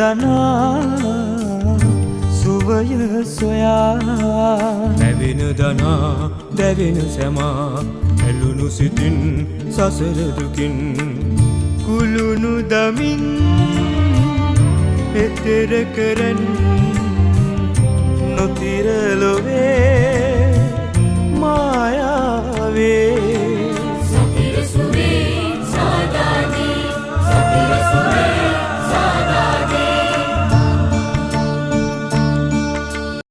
දනා සුවය සොයා දැවෙන දනා දැවෙන සැමා ඇලුණු සිතින් සසර දුකින් කුළුණු දමින් එතෙර කරන් නොතිර